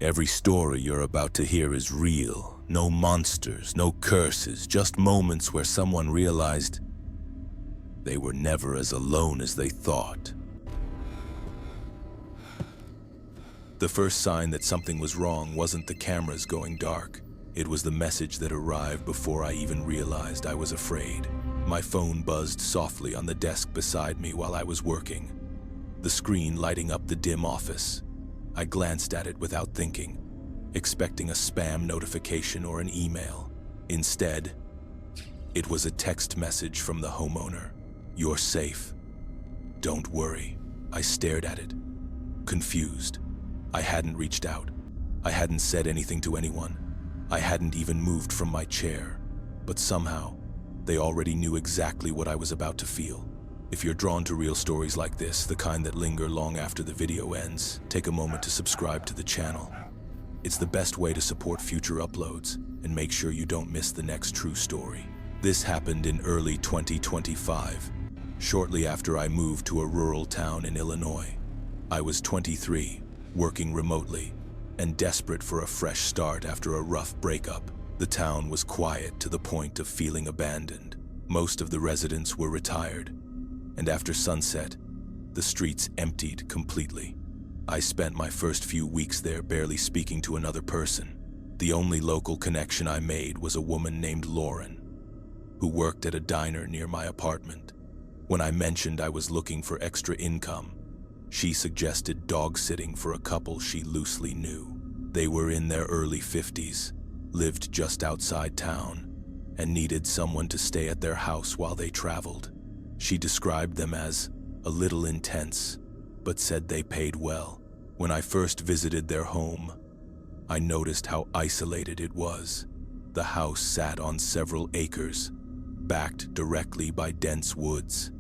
Every story you're about to hear is real. No monsters, no curses, just moments where someone realized they were never as alone as they thought. The first sign that something was wrong wasn't the cameras going dark. It was the message that arrived before I even realized I was afraid. My phone buzzed softly on the desk beside me while I was working, the screen lighting up the dim office. I glanced at it without thinking, expecting a spam notification or an email. Instead, it was a text message from the homeowner. "You're safe. Don't worry." I stared at it, confused. I hadn't reached out. I hadn't said anything to anyone. I hadn't even moved from my chair. But somehow, they already knew exactly what I was about to feel. If you're drawn to real stories like this, the kind that linger long after the video ends, take a moment to subscribe to the channel. It's the best way to support future uploads and make sure you don't miss the next true story. This happened in early 2025, shortly after I moved to a rural town in Illinois. I was 23, working remotely, and desperate for a fresh start after a rough breakup. The town was quiet to the point of feeling abandoned. Most of the residents were retired, and after sunset, the streets emptied completely. I spent my first few weeks there barely speaking to another person. The only local connection I made was a woman named Lauren, who worked at a diner near my apartment. When I mentioned I was looking for extra income, she suggested dog-sitting for a couple she loosely knew. They were in their early 50s, lived just outside town, and needed someone to stay at their house while they traveled. She described them as a little intense, but said they paid well. When I first visited their home, I noticed how isolated it was. The house sat on several acres, backed directly by dense woods.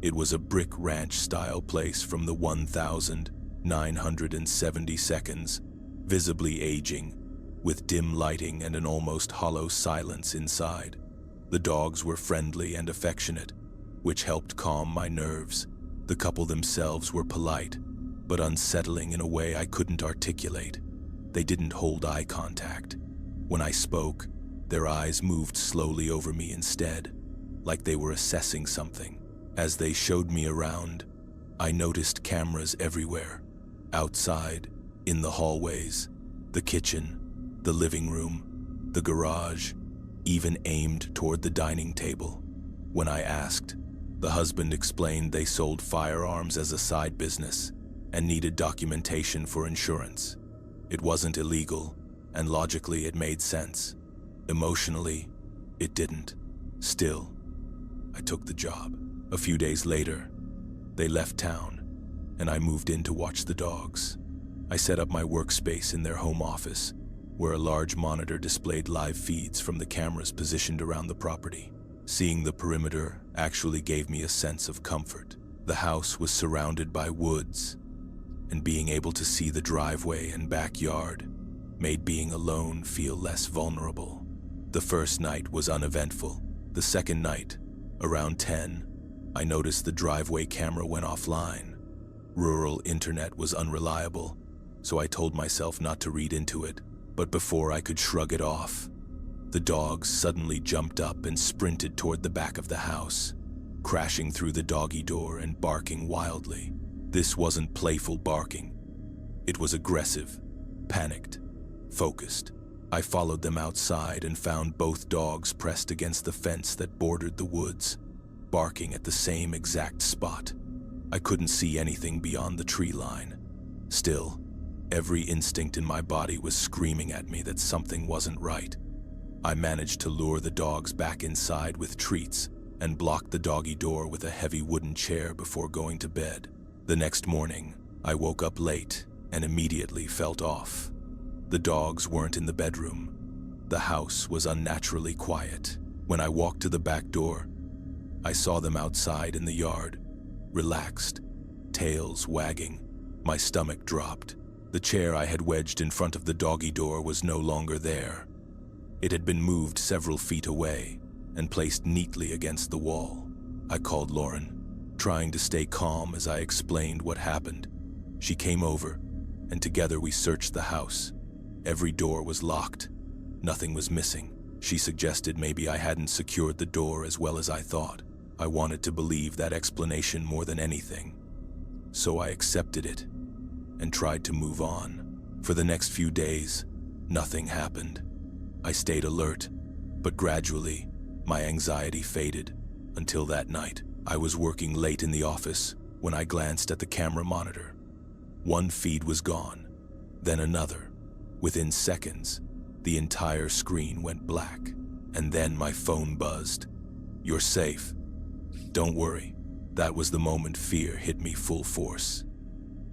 It was a brick ranch-style place from the 1972s, visibly aging, with dim lighting and an almost hollow silence inside. The dogs were friendly and affectionate, which helped calm my nerves. The couple themselves were polite, but unsettling in a way I couldn't articulate. They didn't hold eye contact. When I spoke, their eyes moved slowly over me instead, like they were assessing something. As they showed me around, I noticed cameras everywhere. Outside, in the hallways, the kitchen, the living room, the garage, even aimed toward the dining table. When I asked, the husband explained they sold firearms as a side business and needed documentation for insurance. It wasn't illegal, and logically it made sense. Emotionally, it didn't. Still, I took the job. A few days later, they left town, and I moved in to watch the dogs. I set up my workspace in their home office, where a large monitor displayed live feeds from the cameras positioned around the property. Seeing the perimeter actually gave me a sense of comfort. The house was surrounded by woods, and being able to see the driveway and backyard made being alone feel less vulnerable. The first night was uneventful. The second night, around 10, I noticed the driveway camera went offline. Rural internet was unreliable, so I told myself not to read into it. But before I could shrug it off, the dogs suddenly jumped up and sprinted toward the back of the house, crashing through the doggy door and barking wildly. This wasn't playful barking. It was aggressive, panicked, focused. I followed them outside and found both dogs pressed against the fence that bordered the woods, barking at the same exact spot. I couldn't see anything beyond the tree line. Still, every instinct in my body was screaming at me that something wasn't right. I managed to lure the dogs back inside with treats and blocked the doggy door with a heavy wooden chair before going to bed. The next morning, I woke up late and immediately felt off. The dogs weren't in the bedroom. The house was unnaturally quiet. When I walked to the back door, I saw them outside in the yard, relaxed, tails wagging. My stomach dropped. The chair I had wedged in front of the doggy door was no longer there. It had been moved several feet away and placed neatly against the wall. I called Lauren, trying to stay calm as I explained what happened. She came over, and together we searched the house. Every door was locked. Nothing was missing. She suggested maybe I hadn't secured the door as well as I thought. I wanted to believe that explanation more than anything. So I accepted it and tried to move on. For the next few days, nothing happened. I stayed alert, but gradually, my anxiety faded until that night. I was working late in the office when I glanced at the camera monitor. One feed was gone, then another. Within seconds, the entire screen went black, and then my phone buzzed. "You're safe. Don't worry." That was the moment fear hit me full force.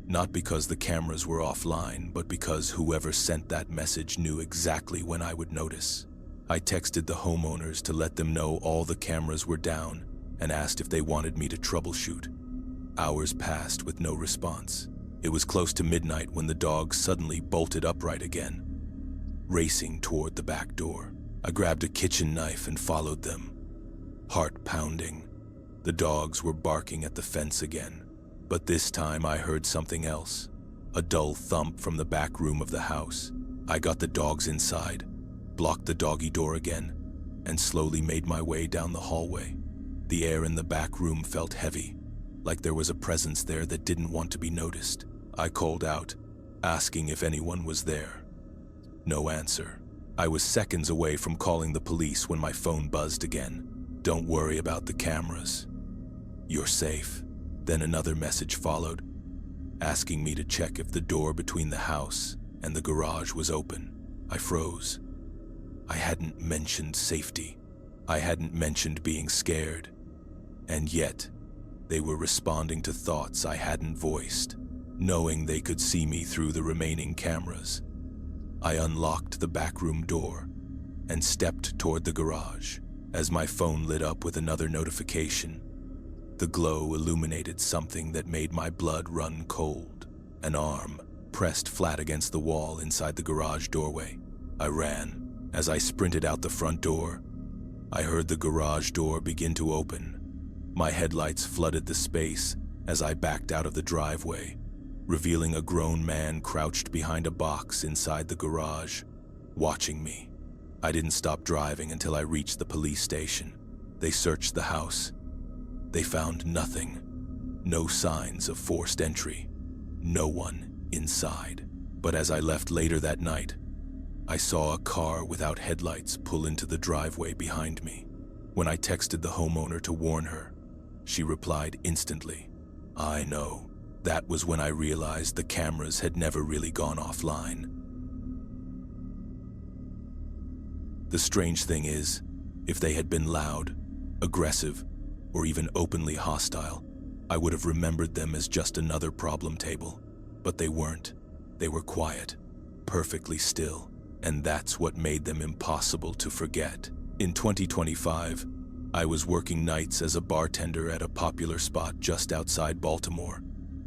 Not because the cameras were offline, but because whoever sent that message knew exactly when I would notice. I texted the homeowners to let them know all the cameras were down and asked if they wanted me to troubleshoot. Hours passed with no response. It was close to midnight when the dogs suddenly bolted upright again, racing toward the back door. I grabbed a kitchen knife and followed them, heart pounding. The dogs were barking at the fence again, but this time I heard something else, a dull thump from the back room of the house. I got the dogs inside, blocked the doggy door again, and slowly made my way down the hallway. The air in the back room felt heavy, like there was a presence there that didn't want to be noticed. I called out, asking if anyone was there. No answer. I was seconds away from calling the police when my phone buzzed again. "Don't worry about the cameras. You're safe." Then another message followed, asking me to check if the door between the house and the garage was open. I froze. I hadn't mentioned safety. I hadn't mentioned being scared. And yet, they were responding to thoughts I hadn't voiced, knowing they could see me through the remaining cameras. I unlocked the back room door and stepped toward the garage as my phone lit up with another notification. The glow illuminated something that made my blood run cold. An arm pressed flat against the wall inside the garage doorway. I ran. As I sprinted out the front door, I heard the garage door begin to open. My headlights flooded the space as I backed out of the driveway, revealing a grown man crouched behind a box inside the garage, watching me. I didn't stop driving until I reached the police station. They searched the house. They found nothing. No signs of forced entry. No one inside. But as I left later that night, I saw a car without headlights pull into the driveway behind me. When I texted the homeowner to warn her, she replied instantly, "I know." That was when I realized the cameras had never really gone offline. The strange thing is, if they had been loud, aggressive, or even openly hostile, I would have remembered them as just another problem table. But they weren't. They were quiet, perfectly still, and that's what made them impossible to forget. In 2025, I was working nights as a bartender at a popular spot just outside Baltimore.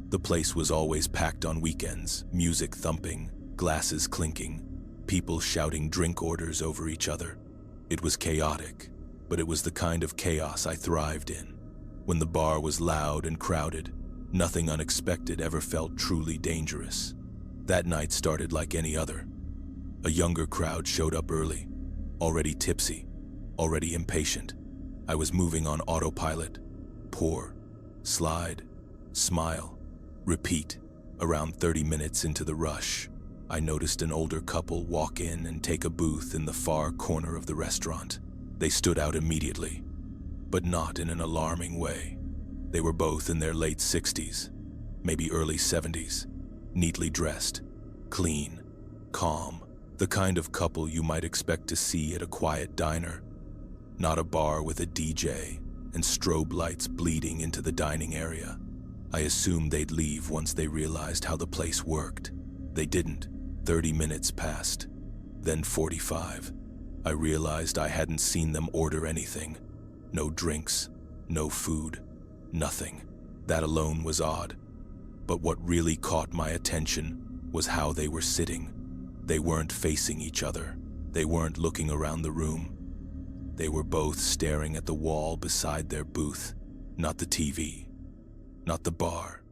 The place was always packed on weekends, music thumping, glasses clinking, people shouting drink orders over each other. It was chaotic, but it was the kind of chaos I thrived in. When the bar was loud and crowded, nothing unexpected ever felt truly dangerous. That night started like any other. A younger crowd showed up early, already tipsy, already impatient. I was moving on autopilot. Pour, slide, smile, repeat. Around 30 minutes into the rush, I noticed an older couple walk in and take a booth in the far corner of the restaurant. They stood out immediately, but not in an alarming way. They were both in their late 60s, maybe early 70s, neatly dressed, clean, calm, the kind of couple you might expect to see at a quiet diner, not a bar with a DJ and strobe lights bleeding into the dining area. I assumed they'd leave once they realized how the place worked. They didn't. 30 minutes passed, then 45. I realized I hadn't seen them order anything. No drinks, no food, nothing. That alone was odd. But what really caught my attention was how they were sitting. They weren't facing each other. They weren't looking around the room. They were both staring at the wall beside their booth. Not the TV, not the bar,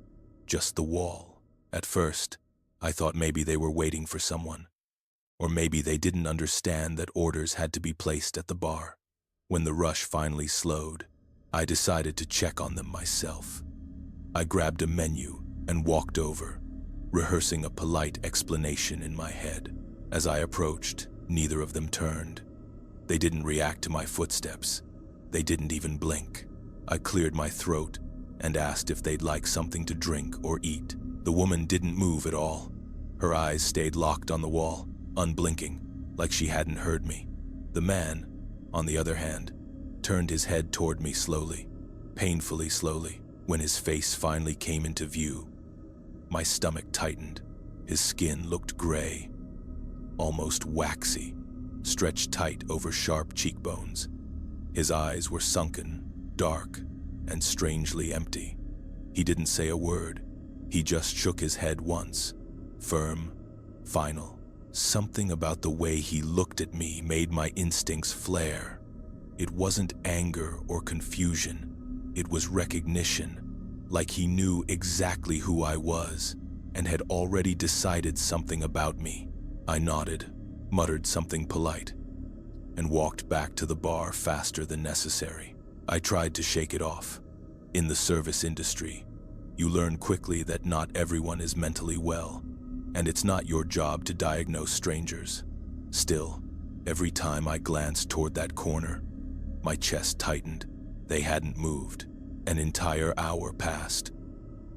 just the wall. At first, I thought maybe they were waiting for someone. Or maybe they didn't understand that orders had to be placed at the bar. When the rush finally slowed, I decided to check on them myself. I grabbed a menu and walked over, rehearsing a polite explanation in my head. As I approached, neither of them turned. They didn't react to my footsteps. They didn't even blink. I cleared my throat and asked if they'd like something to drink or eat. The woman didn't move at all. Her eyes stayed locked on the wall, unblinking, like she hadn't heard me. The man, on the other hand, turned his head toward me slowly, painfully slowly. When his face finally came into view, my stomach tightened. His skin looked gray, almost waxy, stretched tight over sharp cheekbones. His eyes were sunken, dark, and strangely empty. He didn't say a word. He just shook his head once, firm, final. Something about the way he looked at me made my instincts flare. It wasn't anger or confusion. It was recognition, like he knew exactly who I was and had already decided something about me. I nodded, muttered something polite, and walked back to the bar faster than necessary. I tried to shake it off. In the service industry, you learn quickly that not everyone is mentally well, and it's not your job to diagnose strangers. Still, every time I glanced toward that corner, my chest tightened. They hadn't moved. An entire hour passed.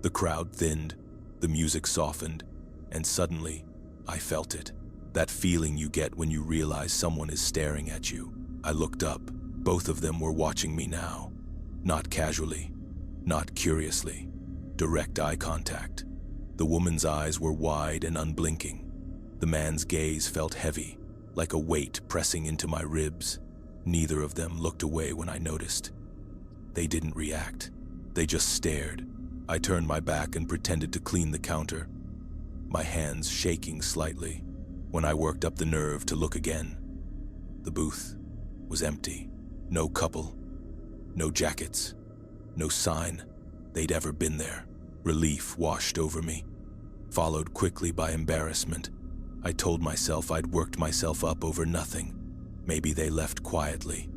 The crowd thinned, the music softened, and suddenly, I felt it. That feeling you get when you realize someone is staring at you. I looked up. Both of them were watching me now. Not casually, not curiously. Direct eye contact. The woman's eyes were wide and unblinking. The man's gaze felt heavy, like a weight pressing into my ribs. Neither of them looked away when I noticed. They didn't react. They just stared. I turned my back and pretended to clean the counter, my hands shaking slightly. When I worked up the nerve to look again, the booth was empty. No couple, no jackets, no sign they'd ever been there. Relief washed over me, followed quickly by embarrassment. I told myself I'd worked myself up over nothing. Maybe they left quietly.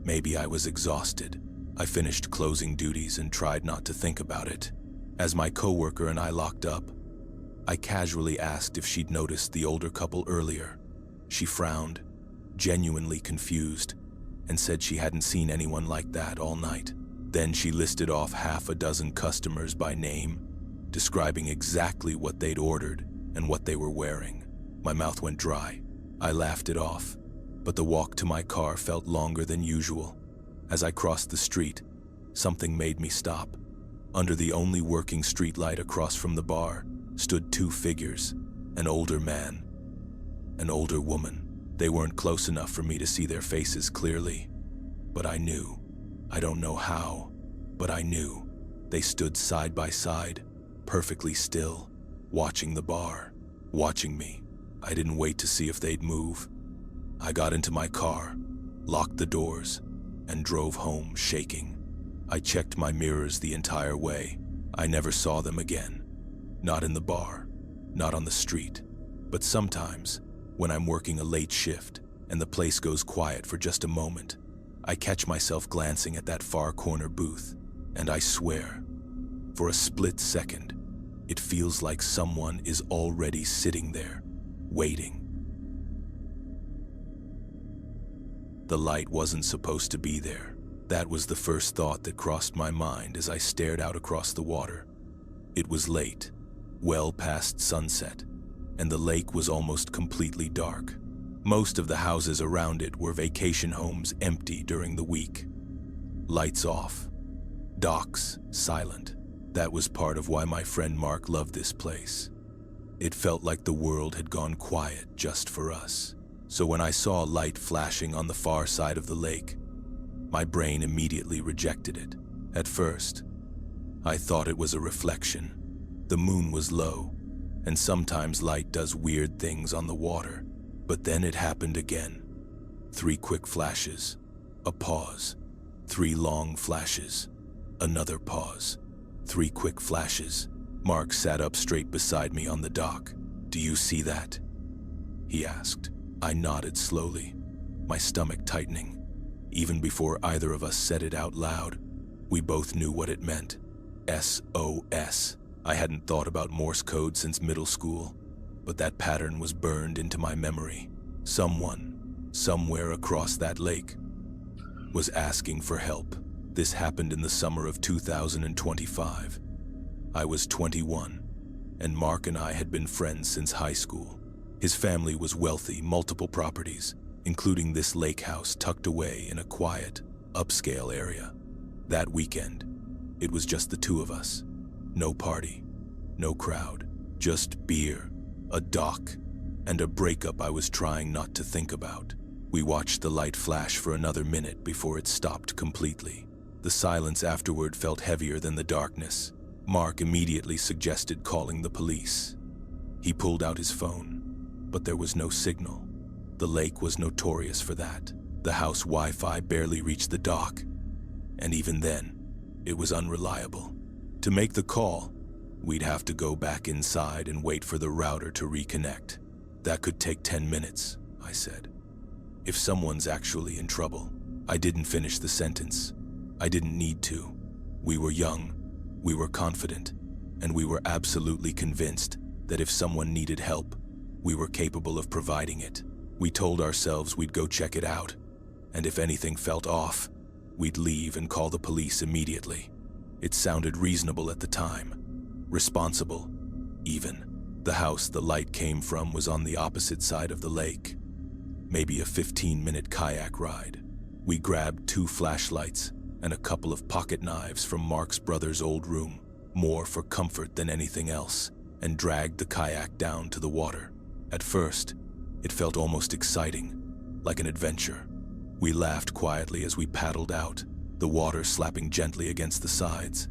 Maybe I was exhausted. I finished closing duties and tried not to think about it. As my coworker and I locked up, I casually asked if she'd noticed the older couple earlier. She frowned, genuinely confused, and said she hadn't seen anyone like that all night. Then she listed off half a dozen customers by name, describing exactly what they'd ordered and what they were wearing. My mouth went dry. I laughed it off, but the walk to my car felt longer than usual. As I crossed the street, something made me stop. Under the only working streetlight across from the bar stood two figures, an older man, an older woman. They weren't close enough for me to see their faces clearly, but I knew. I don't know how, but I knew. They stood side by side, perfectly still, watching the bar, watching me. I didn't wait to see if they'd move. I got into my car, locked the doors, and drove home shaking. I checked my mirrors the entire way. I never saw them again. Not in the bar, not on the street, but sometimes, when I'm working a late shift and the place goes quiet for just a moment, I catch myself glancing at that far corner booth, and I swear, for a split second, it feels like someone is already sitting there, waiting. The light wasn't supposed to be there. That was the first thought that crossed my mind as I stared out across the water. It was late, well past sunset, and the lake was almost completely dark. Most of the houses around it were vacation homes empty during the week. Lights off, docks silent. That was part of why my friend Mark loved this place. It felt like the world had gone quiet just for us. So when I saw a light flashing on the far side of the lake, my brain immediately rejected it. At first, I thought it was a reflection. The moon was low, and sometimes light does weird things on the water. But then it happened again. 3 quick flashes, a pause, 3 long flashes, another pause, 3 quick flashes. Mark sat up straight beside me on the dock. "Do you see that?" he asked. I nodded slowly, my stomach tightening. Even before either of us said it out loud, we both knew what it meant. SOS. I hadn't thought about Morse code since middle school, but that pattern was burned into my memory. Someone, somewhere across that lake, was asking for help. This happened in the summer of 2025. I was 21, and Mark and I had been friends since high school. His family was wealthy, multiple properties, including this lake house tucked away in a quiet, upscale area. That weekend, it was just the two of us. No party, no crowd, just beer, a dock, and a breakup I was trying not to think about. We watched the light flash for another minute before it stopped completely. The silence afterward felt heavier than the darkness. Mark immediately suggested calling the police. He pulled out his phone, but there was no signal. The lake was notorious for that. The house Wi-Fi barely reached the dock, and even then, it was unreliable. To make the call, we'd have to go back inside and wait for the router to reconnect. That could take 10 minutes, I said. If someone's actually in trouble. I didn't finish the sentence. I didn't need to. We were young, we were confident, and we were absolutely convinced that if someone needed help, we were capable of providing it. We told ourselves we'd go check it out, and if anything felt off, we'd leave and call the police immediately. It sounded reasonable at the time, responsible, even. The house the light came from was on the opposite side of the lake, maybe a 15-minute kayak ride. We grabbed 2 flashlights and a couple of pocket knives from Mark's brother's old room, more for comfort than anything else, and dragged the kayak down to the water. At first, it felt almost exciting, like an adventure. We laughed quietly as we paddled out, the water slapping gently against the sides.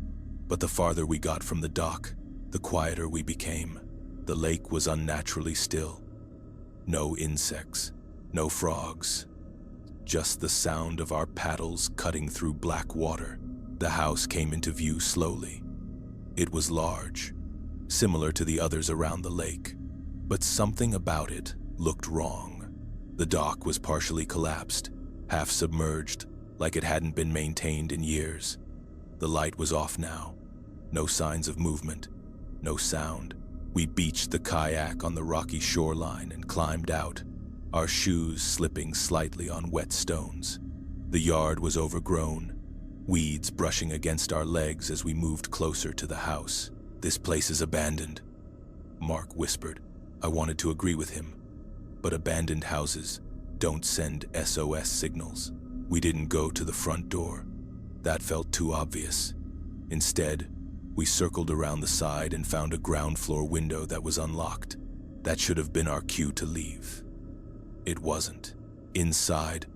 But the farther we got from the dock, the quieter we became. The lake was unnaturally still. No insects, no frogs, just the sound of our paddles cutting through black water. The house came into view slowly. It was large, similar to the others around the lake, but something about it looked wrong. The dock was partially collapsed, half submerged, like it hadn't been maintained in years. The light was off now. No signs of movement, no sound. We beached the kayak on the rocky shoreline and climbed out, our shoes slipping slightly on wet stones. The yard was overgrown, weeds brushing against our legs as we moved closer to the house. "This place is abandoned," Mark whispered. I wanted to agree with him, but abandoned houses don't send SOS signals. We didn't go to the front door. That felt too obvious. Instead, we circled around the side and found a ground floor window that was unlocked. That should have been our cue to leave. It wasn't. Inside,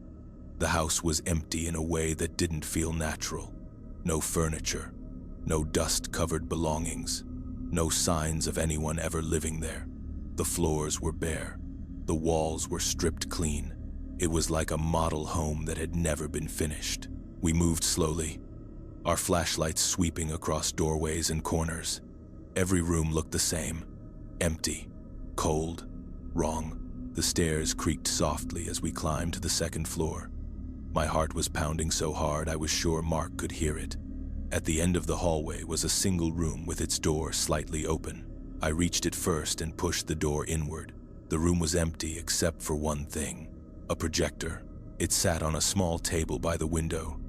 the house was empty in a way that didn't feel natural. No furniture, no dust-covered belongings, no signs of anyone ever living there. The floors were bare. The walls were stripped clean. It was like a model home that had never been finished. We moved slowly, our flashlights sweeping across doorways and corners. Every room looked the same, empty, cold, wrong. The stairs creaked softly as we climbed to the second floor. My heart was pounding so hard I was sure Mark could hear it. At the end of the hallway was a single room with its door slightly open. I reached it first and pushed the door inward. The room was empty except for one thing, a projector. It sat on a small table by the window,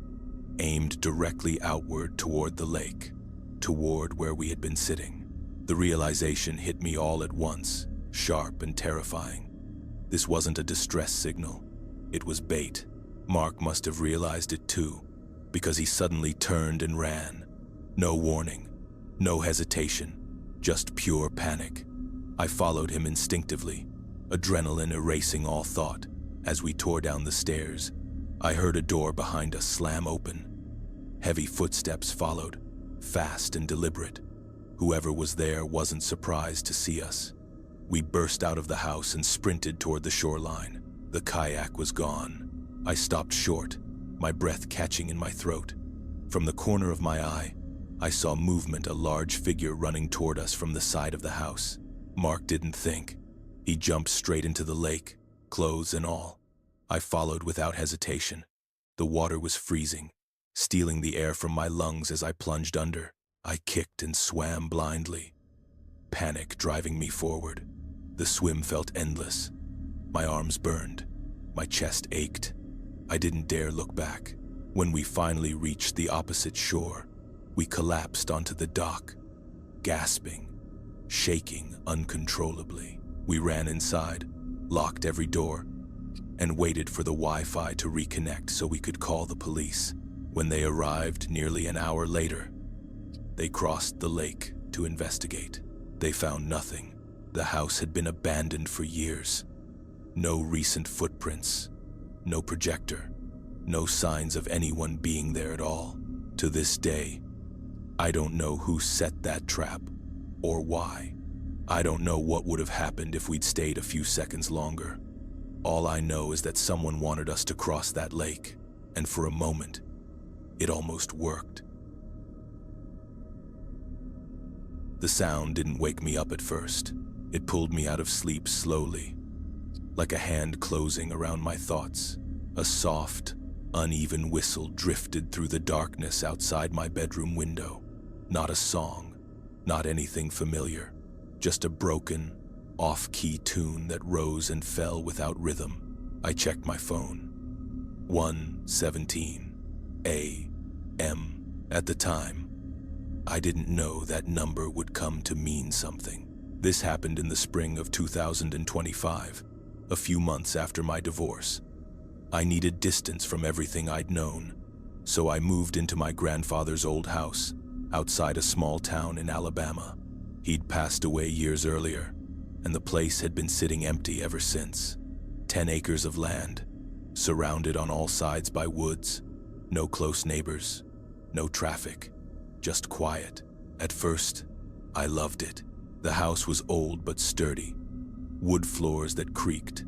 aimed directly outward toward the lake, toward where we had been sitting. The realization hit me all at once, sharp and terrifying. This wasn't a distress signal. It was bait. Mark must have realized it too, because he suddenly turned and ran. No warning, no hesitation, just pure panic. I followed him instinctively, adrenaline erasing all thought. As we tore down the stairs, I heard a door behind us slam open. Heavy footsteps followed, fast and deliberate. Whoever was there wasn't surprised to see us. We burst out of the house and sprinted toward the shoreline. The kayak was gone. I stopped short, my breath catching in my throat. From the corner of my eye, I saw movement, a large figure running toward us from the side of the house. Mark didn't think. He jumped straight into the lake, clothes and all. I followed without hesitation. The water was freezing, stealing the air from my lungs as I plunged under. I kicked and swam blindly, panic driving me forward. The swim felt endless. My arms burned. My chest ached. I didn't dare look back. When we finally reached the opposite shore, we collapsed onto the dock, gasping, shaking uncontrollably. We ran inside, locked every door, and waited for the Wi-Fi to reconnect so we could call the police. When they arrived nearly an hour later, they crossed the lake to investigate. They found nothing. The house had been abandoned for years. No recent footprints, no projector, no signs of anyone being there at all. To this day, I don't know who set that trap or why. I don't know what would have happened if we'd stayed a few seconds longer. All I know is that someone wanted us to cross that lake, and for a moment, it almost worked. The sound didn't wake me up at first. It pulled me out of sleep slowly, like a hand closing around my thoughts. A soft, uneven whistle drifted through the darkness outside my bedroom window. Not a song, not anything familiar, just a broken, off-key tune that rose and fell without rhythm. I checked my phone. 1:17 a.m. At the time, I didn't know that number would come to mean something. This happened in the spring of 2025, a few months after my divorce. I needed distance from everything I'd known, so I moved into my grandfather's old house outside a small town in Alabama. He'd passed away years earlier, and the place had been sitting empty ever since. 10 acres of land, surrounded on all sides by woods, no close neighbors, no traffic, just quiet. At first, I loved it. The house was old but sturdy, wood floors that creaked,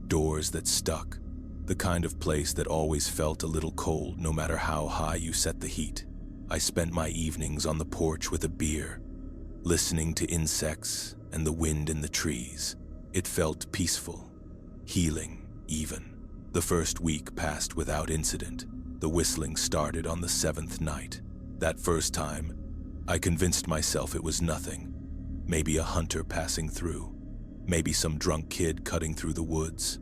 doors that stuck, the kind of place that always felt a little cold no matter how high you set the heat. I spent my evenings on the porch with a beer, listening to insects and the wind in the trees. It felt peaceful, healing even. The first week passed without incident. The whistling started on the 7th night. That first time, I convinced myself it was nothing. Maybe a hunter passing through. Maybe some drunk kid cutting through the woods.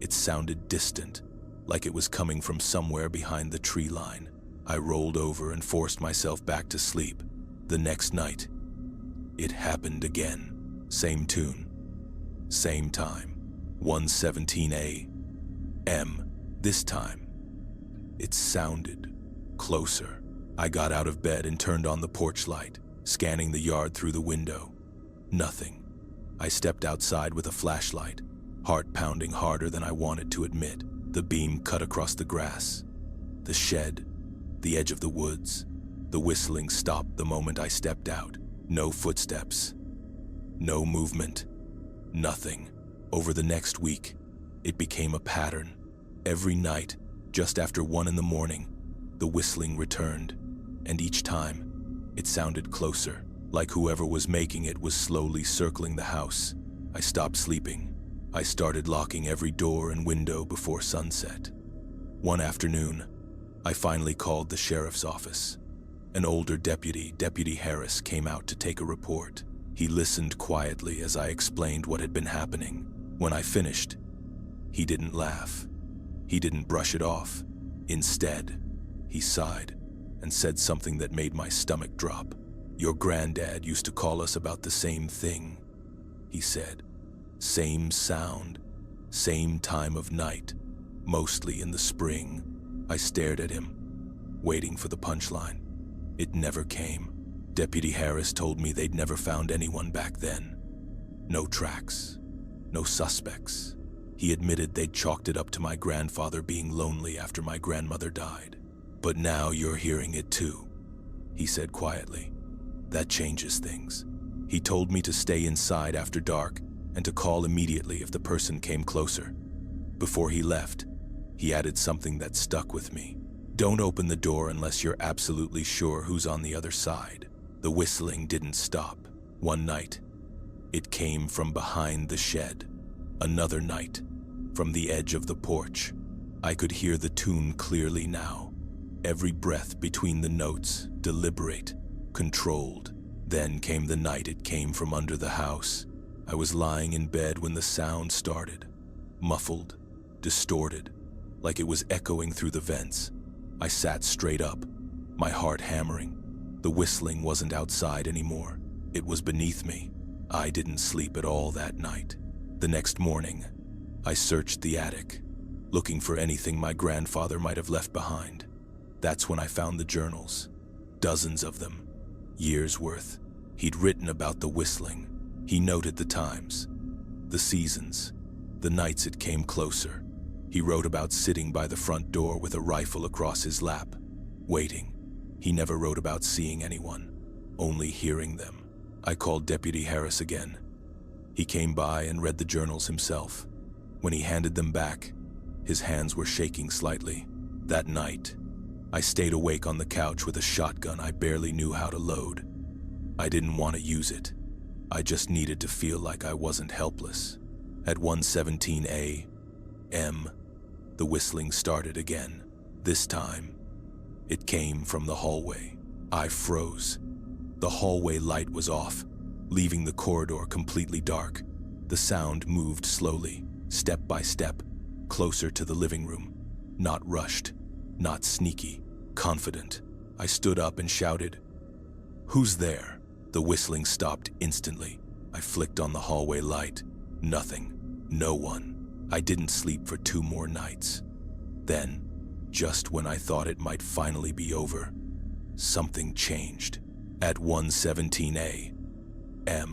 It sounded distant, like it was coming from somewhere behind the tree line. I rolled over and forced myself back to sleep. The next night, it happened again. Same tune, same time. 1:17 a.m. This time, it sounded closer. I got out of bed and turned on the porch light, scanning the yard through the window. Nothing. I stepped outside with a flashlight, heart pounding harder than I wanted to admit. The beam cut across the grass, the shed, the edge of the woods. The whistling stopped the moment I stepped out. No footsteps, no movement, nothing. Over the next week, it became a pattern. Every night, just after 1 a.m, the whistling returned, and each time, it sounded closer, like whoever was making it was slowly circling the house. I stopped sleeping. I started locking every door and window before sunset. One afternoon, I finally called the sheriff's office. An older deputy, Deputy Harris, came out to take a report. He listened quietly as I explained what had been happening. When I finished, he didn't laugh. He didn't brush it off. Instead, he sighed and said something that made my stomach drop. "Your granddad used to call us about the same thing," he said. "Same sound, same time of night, mostly in the spring." I stared at him, waiting for the punchline. It never came. Deputy Harris told me they'd never found anyone back then. No tracks, no suspects. He admitted they'd chalked it up to my grandfather being lonely after my grandmother died. "But now you're hearing it too," he said quietly. "That changes things." He told me to stay inside after dark and to call immediately if the person came closer. Before he left, he added something that stuck with me. "Don't open the door unless you're absolutely sure who's on the other side." The whistling didn't stop. One night, it came from behind the shed. Another night, from the edge of the porch. I could hear the tune clearly now. Every breath between the notes, deliberate, controlled. Then came the night. It came from under the house. I was lying in bed when the sound started. Muffled, distorted, like it was echoing through the vents. I sat straight up, my heart hammering. The whistling wasn't outside anymore. It was beneath me. I didn't sleep at all that night. The next morning, I searched the attic, looking for anything my grandfather might have left behind. That's when I found the journals. Dozens of them. Years worth. He'd written about the whistling. He noted the times, the seasons, the nights it came closer. He wrote about sitting by the front door with a rifle across his lap, waiting. He never wrote about seeing anyone, only hearing them. I called Deputy Harris again. He came by and read the journals himself. When he handed them back, his hands were shaking slightly. That night, I stayed awake on the couch with a shotgun I barely knew how to load. I didn't want to use it. I just needed to feel like I wasn't helpless. At 1:17 a.m., the whistling started again. This time, it came from the hallway. I froze. The hallway light was off, leaving the corridor completely dark. The sound moved slowly, step by step, closer to the living room. Not rushed, not sneaky, confident. I stood up and shouted, "Who's there?" The whistling stopped instantly. I flicked on the hallway light. Nothing. No one. I didn't sleep for 2 more nights. Then, just when I thought it might finally be over, something changed. At 1:17 a.m.,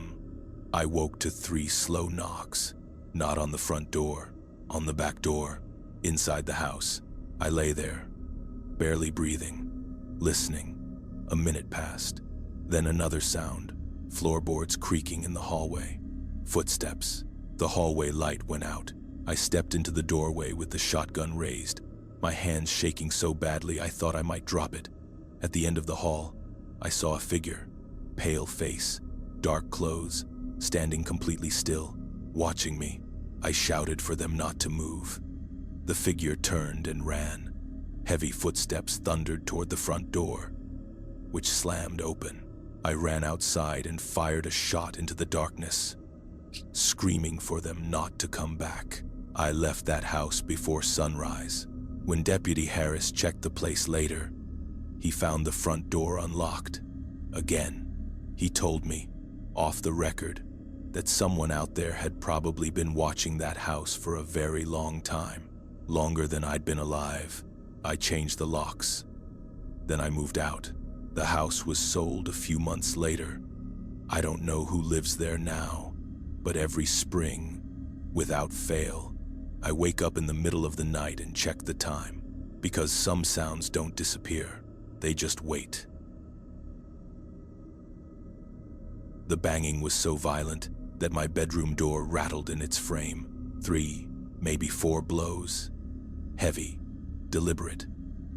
I woke to 3 slow knocks. Not on the front door, on the back door, inside the house. I lay there, barely breathing, listening. A minute passed. Then another sound, floorboards creaking in the hallway. Footsteps. The hallway light went out. I stepped into the doorway with the shotgun raised, my hands shaking so badly I thought I might drop it. At the end of the hall, I saw a figure, pale face, dark clothes, standing completely still, watching me. I shouted for them not to move. The figure turned and ran. Heavy footsteps thundered toward the front door, which slammed open. I ran outside and fired a shot into the darkness, screaming for them not to come back. I left that house before sunrise. When Deputy Harris checked the place later, he found the front door unlocked. Again, he told me, off the record, that someone out there had probably been watching that house for a very long time, longer than I'd been alive. I changed the locks. Then I moved out. The house was sold a few months later. I don't know who lives there now, but every spring, without fail, I wake up in the middle of the night and check the time, because some sounds don't disappear, they just wait. The banging was so violent that my bedroom door rattled in its frame. 3, maybe 4 blows. Heavy, deliberate,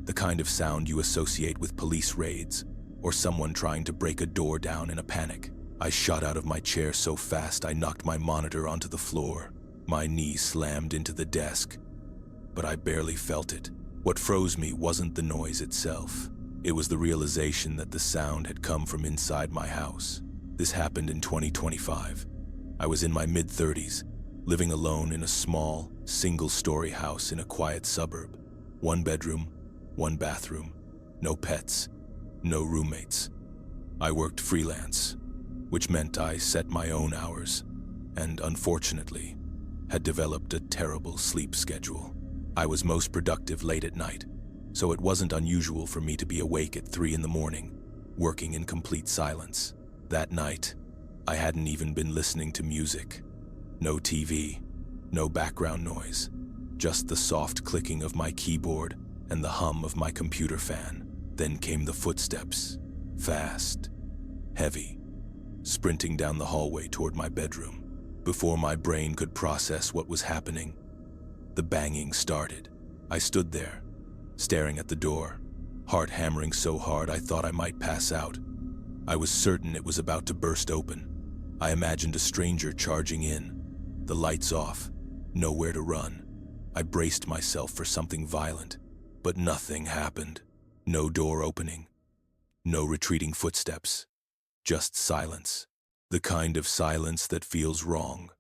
the kind of sound you associate with police raids or someone trying to break a door down in a panic. I shot out of my chair so fast I knocked my monitor onto the floor. My knee slammed into the desk, but I barely felt it. What froze me wasn't the noise itself. It was the realization that the sound had come from inside my house. This happened in 2025. I was in my mid-30s, living alone in a small, single-story house in a quiet suburb. 1 bedroom, 1 bathroom, no pets, no roommates. I worked freelance, which meant I set my own hours, and unfortunately, had developed a terrible sleep schedule. I was most productive late at night, so it wasn't unusual for me to be awake at 3 in the morning, working in complete silence. That night, I hadn't even been listening to music. No TV, no background noise, just the soft clicking of my keyboard and the hum of my computer fan. Then came the footsteps, fast, heavy, sprinting down the hallway toward my bedroom. Before my brain could process what was happening, the banging started. I stood there, staring at the door, heart hammering so hard I thought I might pass out. I was certain it was about to burst open. I imagined a stranger charging in, the lights off, nowhere to run. I braced myself for something violent, but nothing happened. No door opening, no retreating footsteps, just silence. The kind of silence that feels wrong,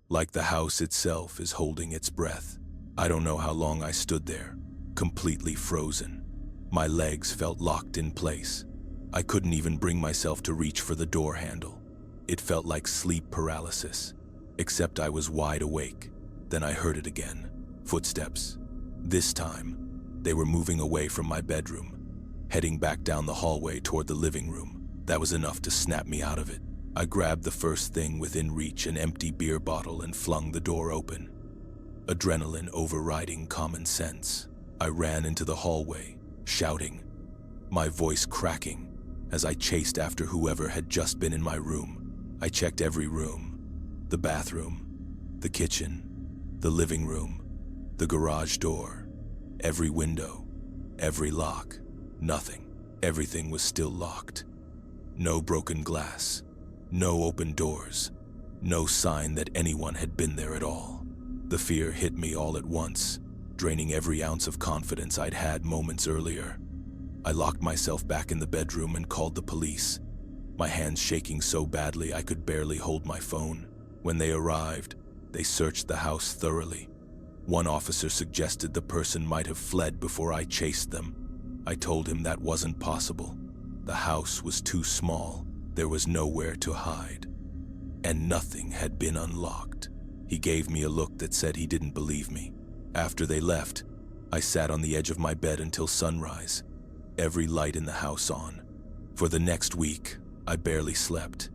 like the house itself is holding its breath. I don't know how long I stood there, completely frozen. My legs felt locked in place. I couldn't even bring myself to reach for the door handle. It felt like sleep paralysis, except I was wide awake. Then I heard it again. Footsteps. This time, they were moving away from my bedroom, heading back down the hallway toward the living room. That was enough to snap me out of it. I grabbed the first thing within reach, an empty beer bottle, and flung the door open. Adrenaline overriding common sense. I ran into the hallway, shouting, my voice cracking as I chased after whoever had just been in my room. I checked every room, the bathroom, the kitchen, the living room, the garage door, every window, every lock. Nothing. Everything was still locked. No broken glass, no open doors, no sign that anyone had been there at all. The fear hit me all at once, draining every ounce of confidence I'd had moments earlier. I locked myself back in the bedroom and called the police, my hands shaking so badly I could barely hold my phone. When they arrived, they searched the house thoroughly. One officer suggested the person might have fled before I chased them. I told him that wasn't possible. The house was too small. There was nowhere to hide. And nothing had been unlocked. He gave me a look that said he didn't believe me. After they left, I sat on the edge of my bed until sunrise, every light in the house on. For the next week, I barely slept.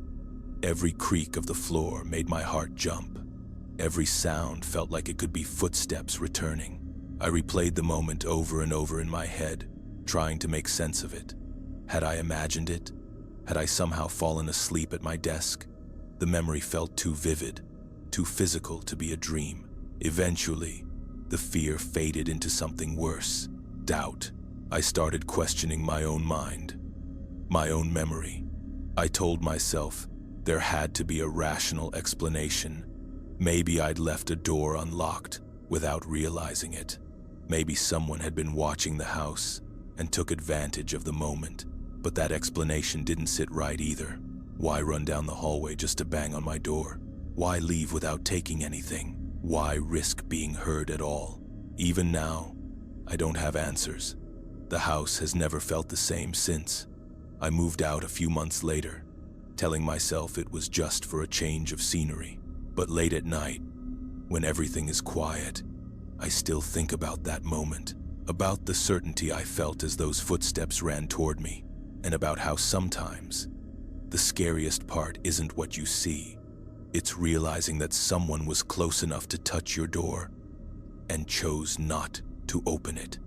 Every creak of the floor made my heart jump. Every sound felt like it could be footsteps returning. I replayed the moment over and over in my head, trying to make sense of it. Had I imagined it? Had I somehow fallen asleep at my desk? The memory felt too vivid, too physical to be a dream. Eventually, the fear faded into something worse, doubt. I started questioning my own mind, my own memory. I told myself there had to be a rational explanation. Maybe I'd left a door unlocked without realizing it. Maybe someone had been watching the house and took advantage of the moment. But that explanation didn't sit right either. Why run down the hallway just to bang on my door? Why leave without taking anything? Why risk being heard at all? Even now, I don't have answers. The house has never felt the same since. I moved out a few months later, telling myself it was just for a change of scenery. But late at night, when everything is quiet, I still think about that moment, about the certainty I felt as those footsteps ran toward me, and about how sometimes the scariest part isn't what you see. It's realizing that someone was close enough to touch your door and chose not to open it.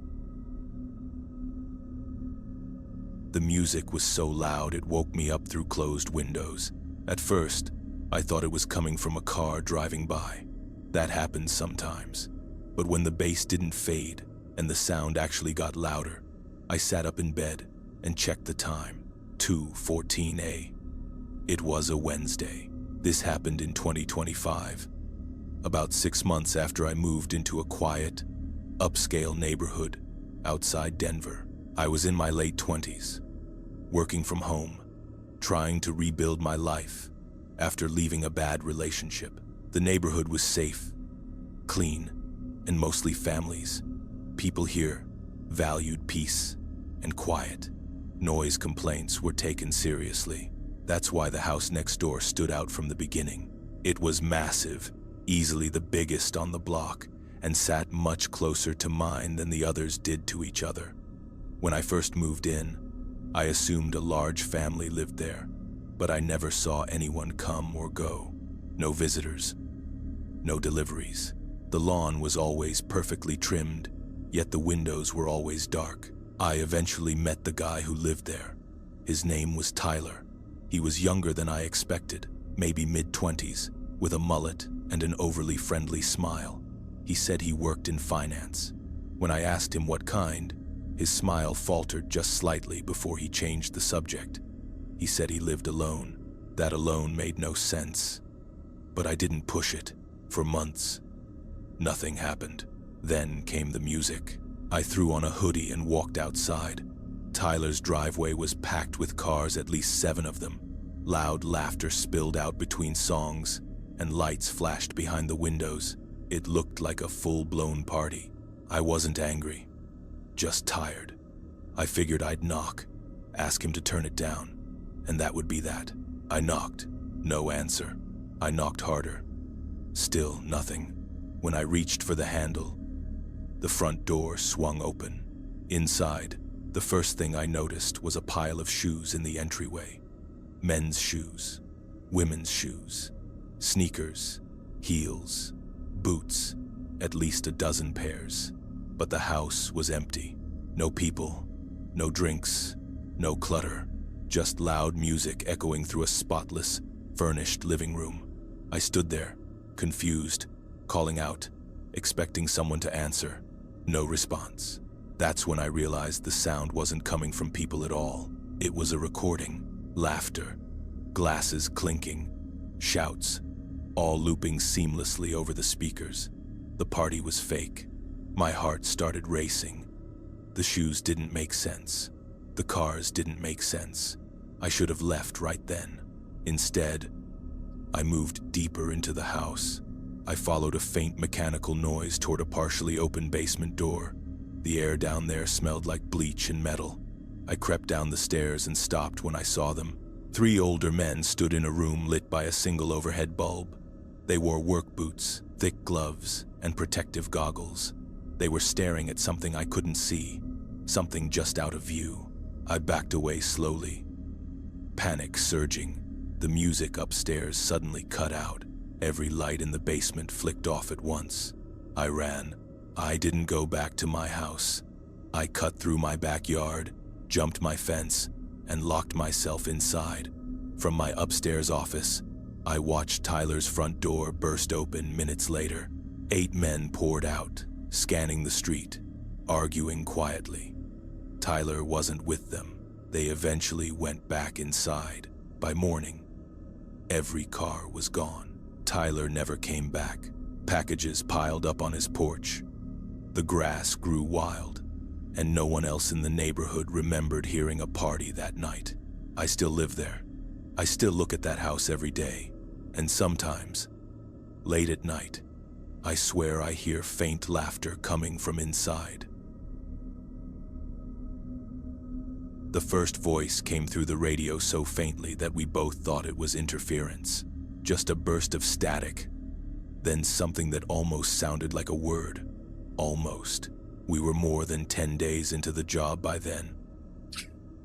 The music was so loud it woke me up through closed windows. At first, I thought it was coming from a car driving by. That happens sometimes. But when the bass didn't fade and the sound actually got louder, I sat up in bed and checked the time, 2:14 a.m. It was a Wednesday. This happened in 2025, about 6 months after I moved into a quiet, upscale neighborhood outside Denver. I was in my late 20s, working from home, trying to rebuild my life after leaving a bad relationship. The neighborhood was safe, clean, and mostly families. People here valued peace and quiet. Noise complaints were taken seriously. That's why the house next door stood out from the beginning. It was massive, easily the biggest on the block, and sat much closer to mine than the others did to each other. When I first moved in, I assumed a large family lived there, but I never saw anyone come or go. No visitors, no deliveries. The lawn was always perfectly trimmed, yet the windows were always dark. I eventually met the guy who lived there. His name was Tyler. He was younger than I expected, maybe mid-20s, with a mullet and an overly friendly smile. He said he worked in finance. When I asked him what kind, his smile faltered just slightly before he changed the subject. He said he lived alone. That alone made no sense. But I didn't push it. For months, Nothing happened. Then came the music. I threw on a hoodie and walked outside. Tyler's driveway was packed with cars, at least 7 of them. Loud laughter spilled out between songs, and lights flashed behind the windows. It looked like a full-blown party. I wasn't angry, just tired. I figured I'd knock, ask him to turn it down, and that would be that. I knocked. No answer. I knocked harder. Still nothing. When I reached for the handle, the front door swung open. Inside, the first thing I noticed was a pile of shoes in the entryway. Men's shoes, women's shoes, sneakers, heels, boots, at least a dozen pairs. But the house was empty. No people, no drinks, no clutter, just loud music echoing through a spotless, furnished living room. I stood there, confused, calling out, expecting someone to answer. No response. That's when I realized the sound wasn't coming from people at all. It was a recording. Laughter, glasses clinking, shouts, all looping seamlessly over the speakers. The party was fake. My heart started racing. The shoes didn't make sense. The cars didn't make sense. I should have left right then. Instead, I moved deeper into the house. I followed a faint mechanical noise toward a partially open basement door. The air down there smelled like bleach and metal. I crept down the stairs and stopped when I saw them. 3 older men stood in a room lit by a single overhead bulb. They wore work boots, thick gloves, and protective goggles. They were staring at something I couldn't see, something just out of view. I backed away slowly, panic surging. The music upstairs suddenly cut out. Every light in the basement flicked off at once. I ran. I didn't go back to my house. I cut through my backyard, jumped my fence, and locked myself inside. From my upstairs office, I watched Tyler's front door burst open minutes later. 8 men poured out, scanning the street, arguing quietly. Tyler wasn't with them. They eventually went back inside. By morning, every car was gone. Tyler never came back. Packages piled up on his porch. The grass grew wild, and no one else in the neighborhood remembered hearing a party that night. I still live there. I still look at that house every day, and sometimes, late at night, I swear I hear faint laughter coming from inside. The first voice came through the radio so faintly that we both thought it was interference. Just a burst of static, then something that almost sounded like a word. Almost. We were more than 10 days into the job by then.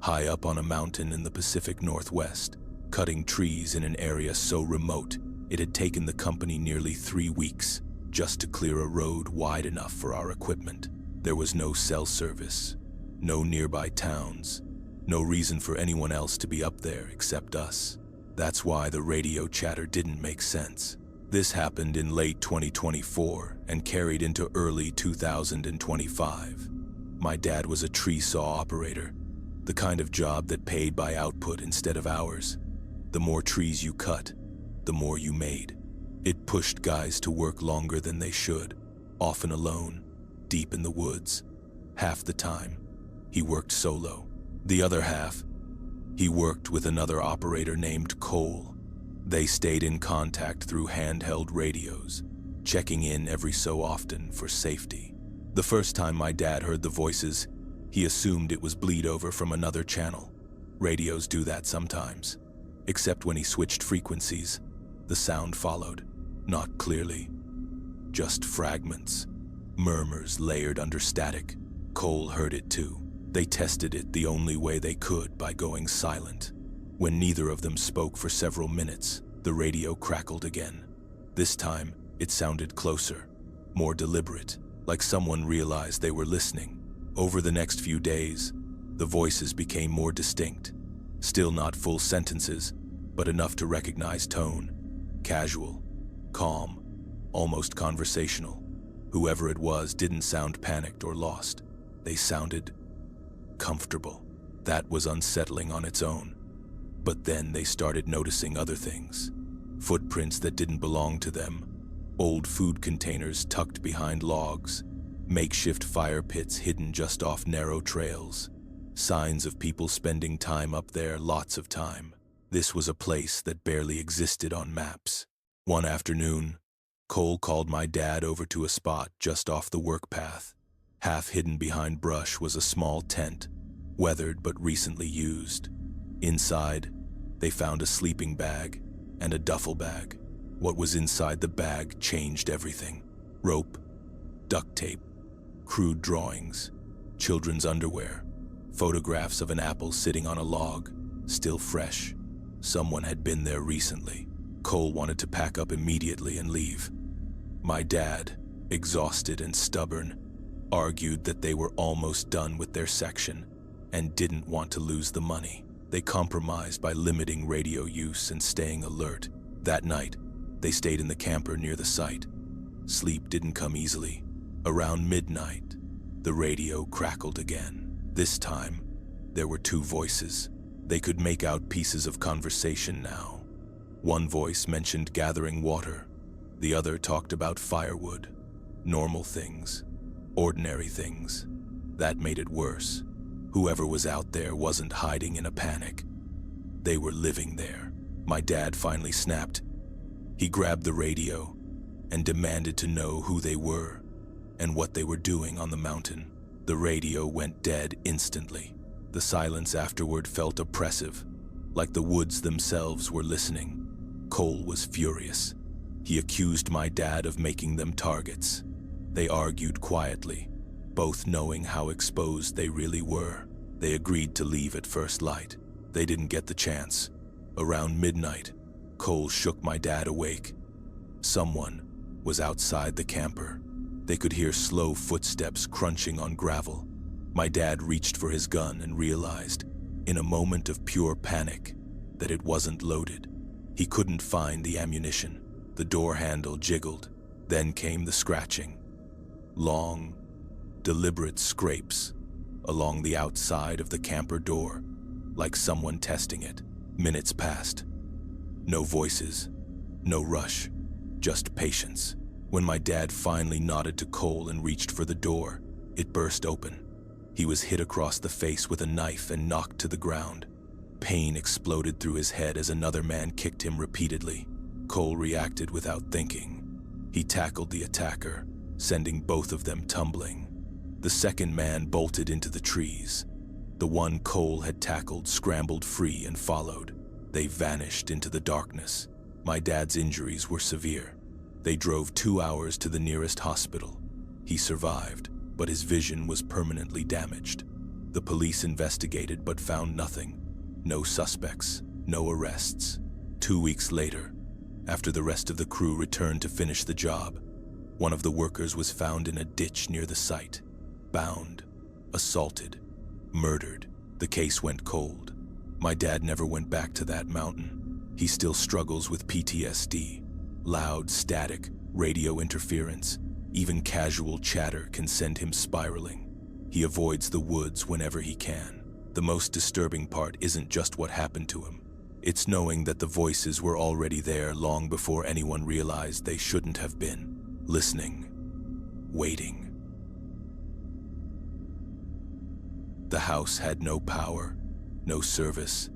High up on a mountain in the Pacific Northwest, cutting trees in an area so remote, it had taken the company nearly 3 weeks just to clear a road wide enough for our equipment. There was no cell service, no nearby towns, no reason for anyone else to be up there except us. That's why the radio chatter didn't make sense. This happened in late 2024 and carried into early 2025. My dad was a tree saw operator, the kind of job that paid by output instead of hours. The more trees you cut, the more you made. It pushed guys to work longer than they should, often alone, deep in the woods. Half the time, he worked solo. The other half, he worked with another operator named Cole. They stayed in contact through handheld radios, checking in every so often for safety. The first time my dad heard the voices, he assumed it was bleed over from another channel. Radios do that sometimes. Except when he switched frequencies, the sound followed, not clearly, just fragments, murmurs layered under static. Cole heard it too. They tested it the only way they could, by going silent. When neither of them spoke for several minutes, the radio crackled again. This time, it sounded closer, more deliberate, like someone realized they were listening. Over the next few days, the voices became more distinct. Still not full sentences, but enough to recognize tone. Casual, calm, almost conversational. Whoever it was didn't sound panicked or lost. They sounded comfortable. That was unsettling on its own. But then they started noticing other things. Footprints that didn't belong to them. Old food containers tucked behind logs, makeshift fire pits hidden just off narrow trails, signs of people spending time up there, lots of time. This was a place that barely existed on maps. One afternoon, Cole called my dad over to a spot just off the work path. Half hidden behind brush was a small tent, weathered but recently used. Inside, they found a sleeping bag and a duffel bag. What was inside the bag changed everything. Rope, duct tape, crude drawings, children's underwear, photographs of an apple sitting on a log, still fresh. Someone had been there recently. Cole wanted to pack up immediately and leave. My dad, exhausted and stubborn, argued that they were almost done with their section and didn't want to lose the money. They compromised by limiting radio use and staying alert. That night, they stayed in the camper near the site. Sleep didn't come easily. Around midnight, the radio crackled again. This time, there were two voices. They could make out pieces of conversation now. One voice mentioned gathering water. The other talked about firewood. Normal things. Ordinary things. That made it worse. Whoever was out there wasn't hiding in a panic. They were living there. My dad finally snapped. He grabbed the radio and demanded to know who they were and what they were doing on the mountain. The radio went dead instantly. The silence afterward felt oppressive, like the woods themselves were listening. Cole was furious. He accused my dad of making them targets. They argued quietly, both knowing how exposed they really were. They agreed to leave at first light. They didn't get the chance. Around midnight, Cole shook my dad awake. Someone was outside the camper. They could hear slow footsteps crunching on gravel. My dad reached for his gun and realized, in a moment of pure panic, that it wasn't loaded. He couldn't find the ammunition. The door handle jiggled. Then came the scratching. Long, deliberate scrapes along the outside of the camper door, like someone testing it. Minutes passed. No voices, no rush, just patience. When my dad finally nodded to Cole and reached for the door, it burst open. He was hit across the face with a knife and knocked to the ground. Pain exploded through his head as another man kicked him repeatedly. Cole reacted without thinking. He tackled the attacker, sending both of them tumbling. The second man bolted into the trees. The one Cole had tackled scrambled free and followed. They vanished into the darkness. My dad's injuries were severe. They drove 2 hours to the nearest hospital. He survived, but his vision was permanently damaged. The police investigated but found nothing. No suspects, no arrests. 2 weeks later, after the rest of the crew returned to finish the job, one of the workers was found in a ditch near the site, bound, assaulted, murdered. The case went cold. My dad never went back to that mountain. He still struggles with PTSD. Loud, static, radio interference, even casual chatter can send him spiraling. He avoids the woods whenever he can. The most disturbing part isn't just what happened to him. It's knowing that the voices were already there long before anyone realized they shouldn't have been. Listening, waiting. The house had no power, no service,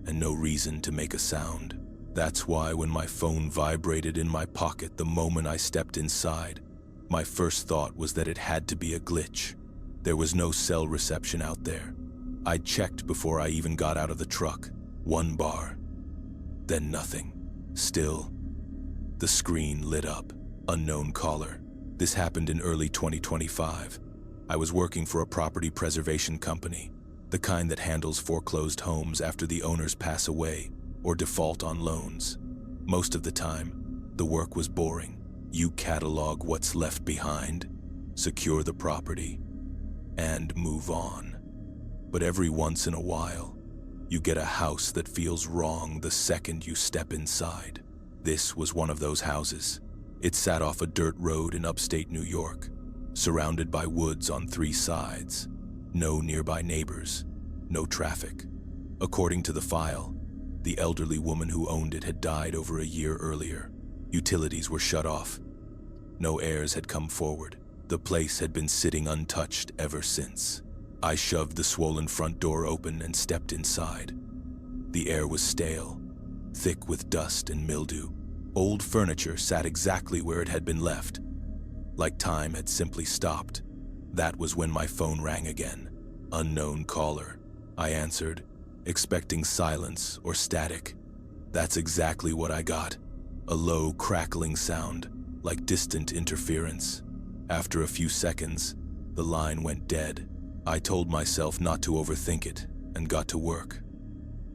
and no reason to make a sound. That's why when my phone vibrated in my pocket the moment I stepped inside, my first thought was that it had to be a glitch. There was no cell reception out there. I'd checked before I even got out of the truck. 1 bar, then nothing. Still, the screen lit up. Unknown caller. This happened in early 2025. I was working for a property preservation company, the kind that handles foreclosed homes after the owners pass away or default on loans. Most of the time, the work was boring. You catalog what's left behind, secure the property, and move on. But every once in a while, you get a house that feels wrong the second you step inside. This was one of those houses. It sat off a dirt road in upstate New York, surrounded by woods on 3 sides. No nearby neighbors, no traffic. According to the file, the elderly woman who owned it had died over a year earlier. Utilities were shut off, No heirs had come forward. The place had been sitting untouched ever since. I shoved the swollen front door open and stepped inside. The air was stale, thick with dust and mildew. Old furniture sat exactly where it had been left, like time had simply stopped. That was when my phone rang again. Unknown caller. I answered, expecting silence or static. That's exactly what I got. A low, crackling sound, like distant interference. After a few seconds, the line went dead. I told myself not to overthink it and got to work.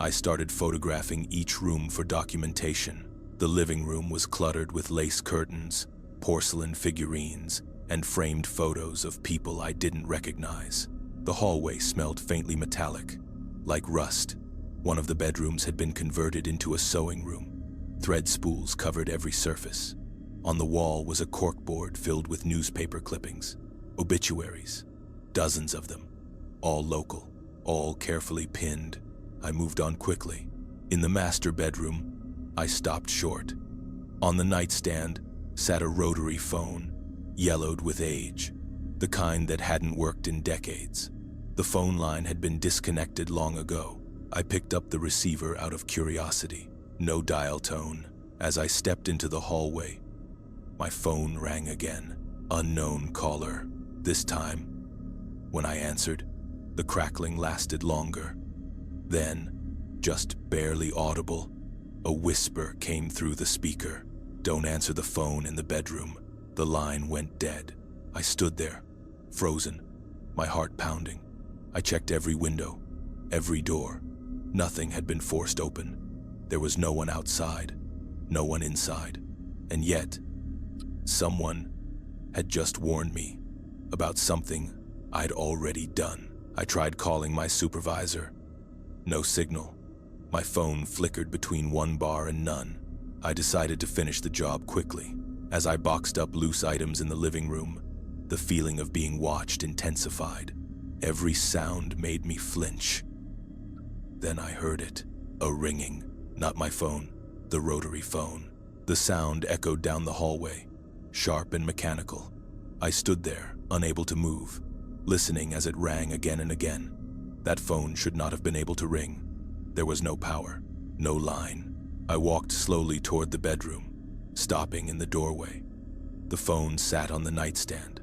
I started photographing each room for documentation. The living room was cluttered with lace curtains, porcelain figurines, and framed photos of people I didn't recognize. The hallway smelled faintly metallic, like rust. One of the bedrooms had been converted into a sewing room. Thread spools covered every surface. On the wall was a corkboard filled with newspaper clippings, obituaries, dozens of them, all local, all carefully pinned. I moved on quickly. In the master bedroom, I stopped short. On the nightstand sat a rotary phone, yellowed with age, the kind that hadn't worked in decades. The phone line had been disconnected long ago. I picked up the receiver out of curiosity. No dial tone. As I stepped into the hallway, my phone rang again. Unknown caller. This time, when I answered, the crackling lasted longer. Then, just barely audible, a whisper came through the speaker. Don't answer the phone in the bedroom. The line went dead. I stood there, frozen, my heart pounding. I checked every window, every door. Nothing had been forced open. There was no one outside, no one inside. And yet, someone had just warned me about something I'd already done. I tried calling my supervisor. No signal. My phone flickered between one bar and none. I decided to finish the job quickly. As I boxed up loose items in the living room, the feeling of being watched intensified. Every sound made me flinch. Then I heard it, a ringing. Not my phone, the rotary phone. The sound echoed down the hallway, sharp and mechanical. I stood there, unable to move, listening as it rang again and again. That phone should not have been able to ring. There was no power, no line. I walked slowly toward the bedroom, stopping in the doorway. The phone sat on the nightstand,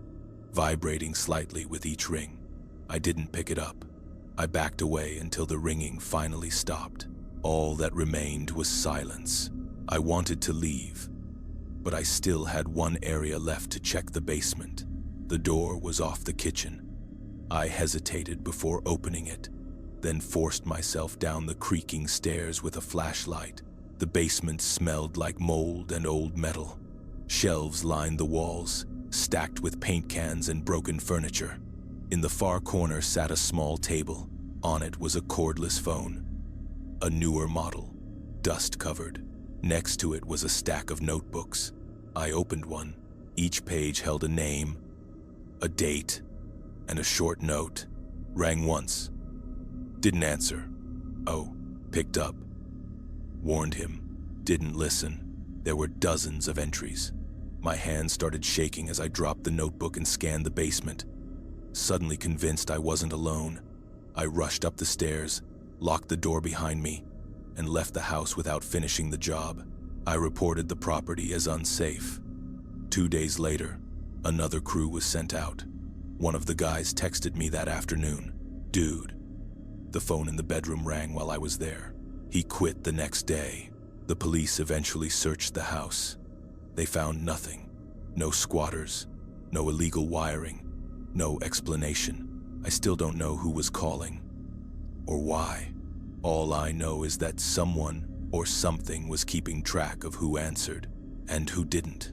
vibrating slightly with each ring. I didn't pick it up. I backed away until the ringing finally stopped. All that remained was silence. I wanted to leave, but I still had one area left to check: the basement. The door was off the kitchen. I hesitated before opening it, then forced myself down the creaking stairs with a flashlight. The basement smelled like mold and old metal. Shelves lined the walls, stacked with paint cans and broken furniture. In the far corner sat a small table. On it was a cordless phone, a newer model, dust-covered. Next to it was a stack of notebooks. I opened one. Each page held a name, a date, and a short note. Rang once. Didn't answer. Oh, picked up. Warned him. Didn't listen. There were dozens of entries. My hand started shaking as I dropped the notebook and scanned the basement. Suddenly convinced I wasn't alone, I rushed up the stairs, locked the door behind me, and left the house without finishing the job. I reported the property as unsafe. 2 days later, another crew was sent out. One of the guys texted me that afternoon. Dude, the phone in the bedroom rang while I was there. He quit the next day. The police eventually searched the house. They found nothing. No squatters, no illegal wiring, no explanation. I still don't know who was calling or why. All I know is that someone or something was keeping track of who answered and who didn't.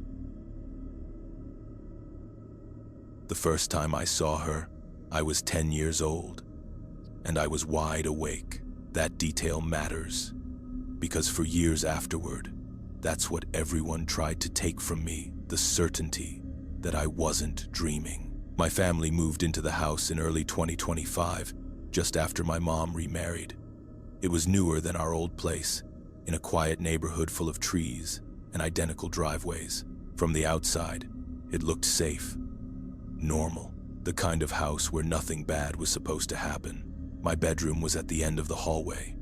The first time I saw her, I was 10 years old, and I was wide awake. That detail matters, because for years afterward, that's what everyone tried to take from me, the certainty that I wasn't dreaming. My family moved into the house in early 2025, just after my mom remarried. It was newer than our old place, in a quiet neighborhood full of trees and identical driveways. From the outside, It looked safe, normal, the kind of house where nothing bad was supposed to happen. My bedroom was at the end of the hallway.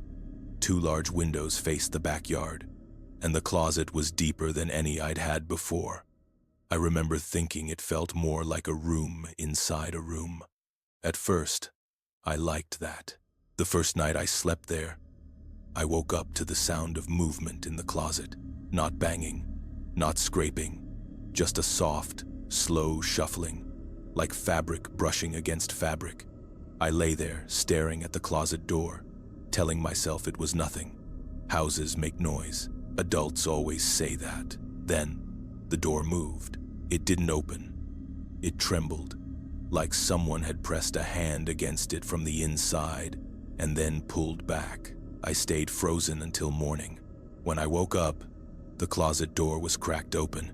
2 large windows faced the backyard, and the closet was deeper than any I'd had before. I remember thinking it felt more like a room inside a room. At first, I liked that. The first night I slept there, I woke up to the sound of movement in the closet. Not banging, not scraping, just a soft, slow shuffling, like fabric brushing against fabric. I lay there, staring at the closet door, telling myself it was nothing. Houses make noise. Adults always say that. Then, the door moved. It didn't open. It trembled, like someone had pressed a hand against it from the inside and then pulled back. I stayed frozen until morning. When I woke up, the closet door was cracked open,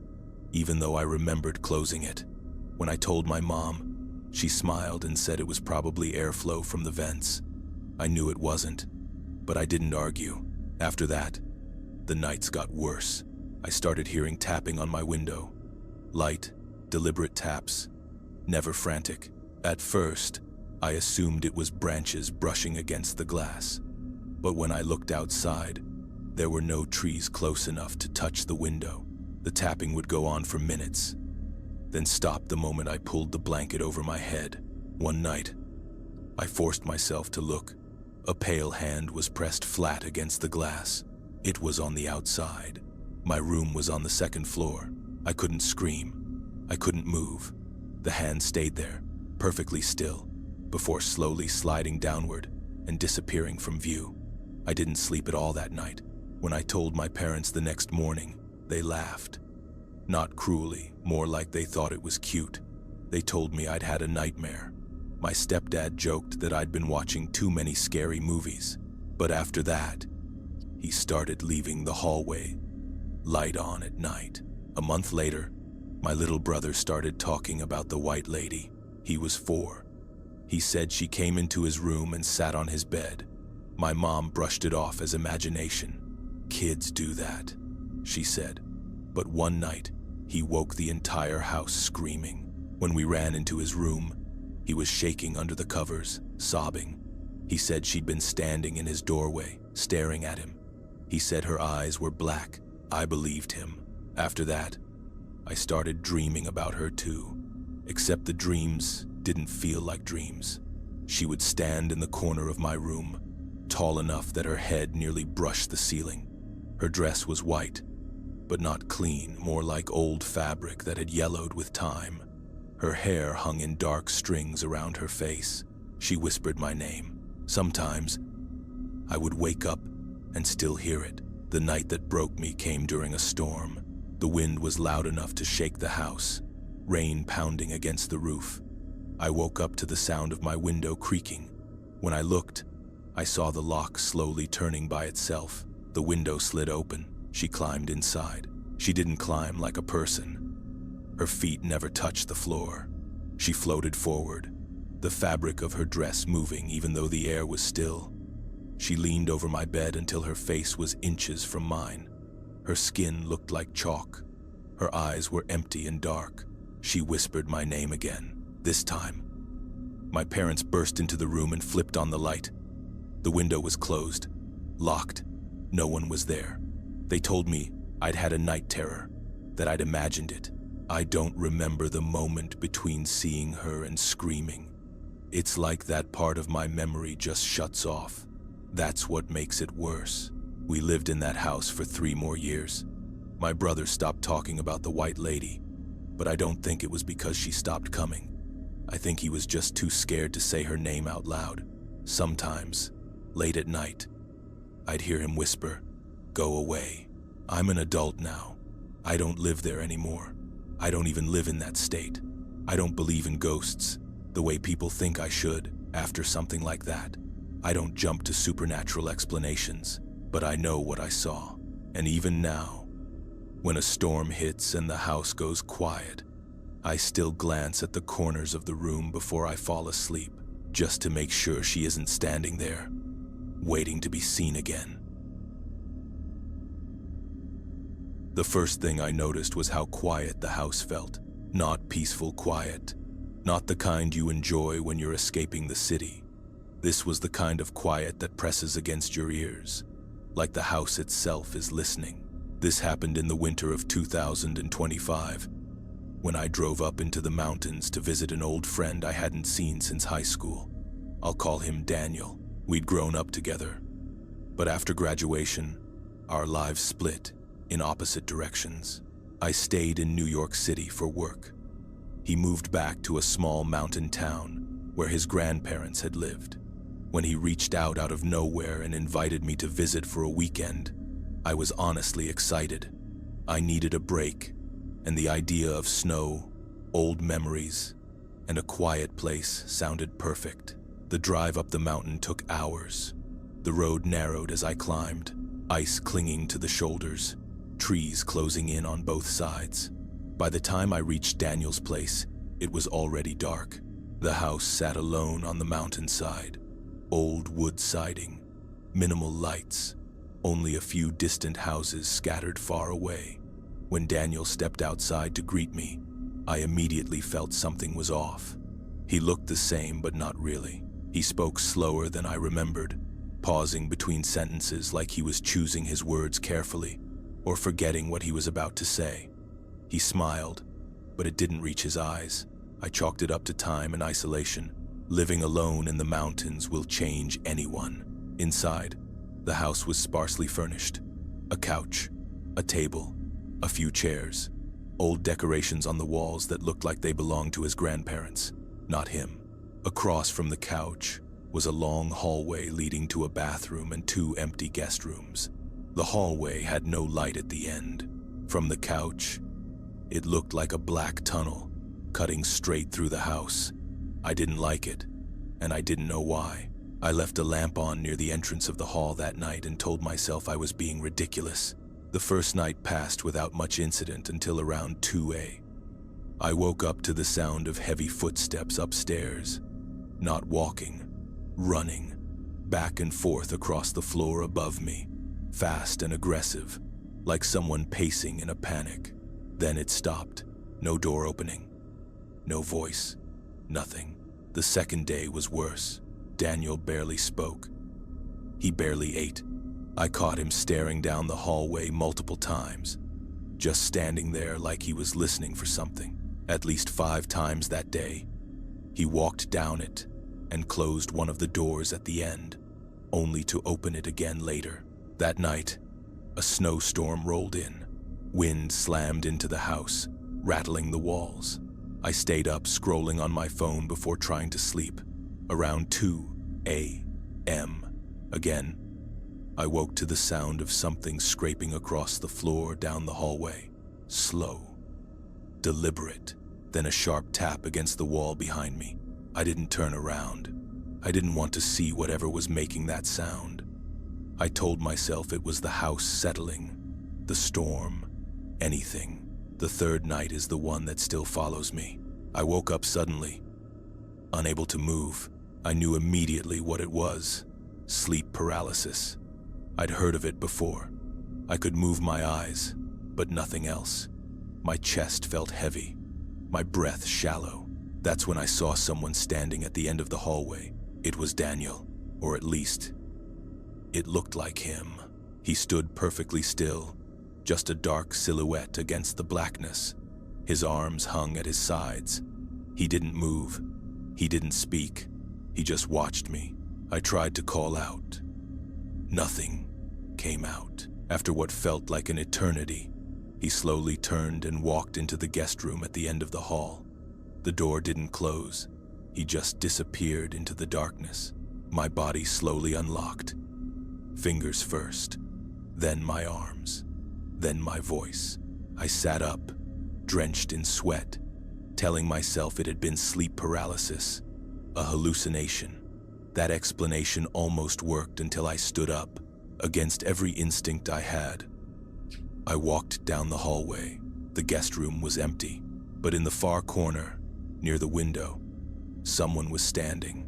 even though I remembered closing it. When I told my mom, she smiled and said it was probably airflow from the vents. I knew it wasn't, but I didn't argue. After that, the nights got worse. I started hearing tapping on my window. Light, deliberate taps, never frantic. At first, I assumed it was branches brushing against the glass. But when I looked outside, there were no trees close enough to touch the window. The tapping would go on for minutes, then stop the moment I pulled the blanket over my head. One night, I forced myself to look. A pale hand was pressed flat against the glass. It was on the outside. My room was on the 2nd floor. I couldn't scream. I couldn't move. The hand stayed there, perfectly still, before slowly sliding downward and disappearing from view. I didn't sleep at all that night. When I told my parents the next morning, they laughed. Not cruelly, more like they thought it was cute. They told me I'd had a nightmare. My stepdad joked that I'd been watching too many scary movies. But after that, he started leaving the hallway light on at night. A month later, my little brother started talking about the white lady. He was 4. He said she came into his room and sat on his bed. My mom brushed it off as imagination. Kids do that, she said. But one night, he woke the entire house screaming. When we ran into his room, he was shaking under the covers, sobbing. He said she'd been standing in his doorway, staring at him. He said her eyes were black. I believed him. After that, I started dreaming about her too. Except the dreams didn't feel like dreams. She would stand in the corner of my room, tall enough that her head nearly brushed the ceiling. Her dress was white, but not clean, more like old fabric that had yellowed with time. Her hair hung in dark strings around her face. She whispered my name. Sometimes, I would wake up and still hear it. The night that broke me came during a storm. The wind was loud enough to shake the house, rain pounding against the roof. I woke up to the sound of my window creaking. When I looked, I saw the lock slowly turning by itself. The window slid open. She climbed inside. She didn't climb like a person. Her feet never touched the floor. She floated forward, the fabric of her dress moving even though the air was still. She leaned over my bed until her face was inches from mine. Her skin looked like chalk. Her eyes were empty and dark. She whispered my name again. This time, my parents burst into the room and flipped on the light. The window was closed, locked. No one was there. They told me I'd had a night terror, that I'd imagined it. I don't remember the moment between seeing her and screaming. It's like that part of my memory just shuts off. That's what makes it worse. We lived in that house for 3 more years. My brother stopped talking about the white lady, but I don't think it was because she stopped coming. I think he was just too scared to say her name out loud. Sometimes, late at night, I'd hear him whisper, "Go away." I'm an adult now. I don't live there anymore. I don't even live in that state. I don't believe in ghosts the way people think I should after something like that. I don't jump to supernatural explanations, but I know what I saw. And even now, when a storm hits and the house goes quiet, I still glance at the corners of the room before I fall asleep, just to make sure she isn't standing there, waiting to be seen again. The first thing I noticed was how quiet the house felt. Not peaceful quiet, not the kind you enjoy when you're escaping the city. This was the kind of quiet that presses against your ears, like the house itself is listening. This happened in the winter of 2025, when I drove up into the mountains to visit an old friend I hadn't seen since high school. I'll call him Daniel. We'd grown up together. But after graduation, our lives split in opposite directions. I stayed in New York City for work. He moved back to a small mountain town where his grandparents had lived. When he reached out of nowhere and invited me to visit for a weekend, I was honestly excited. I needed a break, and the idea of snow, old memories, and a quiet place sounded perfect. The drive up the mountain took hours. The road narrowed as I climbed, ice clinging to the shoulders, trees closing in on both sides. By the time I reached Daniel's place, it was already dark. The house sat alone on the mountainside. Old wood siding, minimal lights, only a few distant houses scattered far away. When Daniel stepped outside to greet me, I immediately felt something was off. He looked the same, but not really. He spoke slower than I remembered, pausing between sentences like he was choosing his words carefully or forgetting what he was about to say. He smiled, but it didn't reach his eyes. I chalked it up to time and isolation. Living alone in the mountains will change anyone. Inside, the house was sparsely furnished. A couch, a table, a few chairs, old decorations on the walls that looked like they belonged to his grandparents, not him. Across from the couch was a long hallway leading to a bathroom and 2 empty guest rooms. The hallway had no light at the end. From the couch, it looked like a black tunnel, cutting straight through the house. I didn't like it, and I didn't know why. I left a lamp on near the entrance of the hall that night and told myself I was being ridiculous. The first night passed without much incident until around 2 a.m. I woke up to the sound of heavy footsteps upstairs. Not walking, running, back and forth across the floor above me, fast and aggressive, like someone pacing in a panic. Then it stopped. No door opening, no voice, nothing. The second day was worse. Daniel barely spoke. He barely ate. I caught him staring down the hallway multiple times, just standing there like he was listening for something. At least 5 times that day, he walked down it and closed one of the doors at the end, only to open it again later. That night, a snowstorm rolled in. Wind slammed into the house, rattling the walls. I stayed up scrolling on my phone before trying to sleep. Around 2 a.m. again, I woke to the sound of something scraping across the floor down the hallway. Slow, deliberate, then a sharp tap against the wall behind me. I didn't turn around. I didn't want to see whatever was making that sound. I told myself it was the house settling, the storm, anything. The third night is the one that still follows me. I woke up suddenly, unable to move. I knew immediately what it was. Sleep paralysis. I'd heard of it before. I could move my eyes, but nothing else. My chest felt heavy, my breath shallow. That's when I saw someone standing at the end of the hallway. It was Daniel, or at least, it looked like him. He stood perfectly still, just a dark silhouette against the blackness. His arms hung at his sides. He didn't move. He didn't speak. He just watched me. I tried to call out. Nothing came out. After what felt like an eternity, he slowly turned and walked into the guest room at the end of the hall. The door didn't close. He just disappeared into the darkness. My body slowly unlocked. Fingers first, then my arms, then my voice. I sat up, drenched in sweat, telling myself it had been sleep paralysis, a hallucination. That explanation almost worked until I stood up, against every instinct I had. I walked down the hallway. The guest room was empty, but in the far corner, near the window, someone was standing,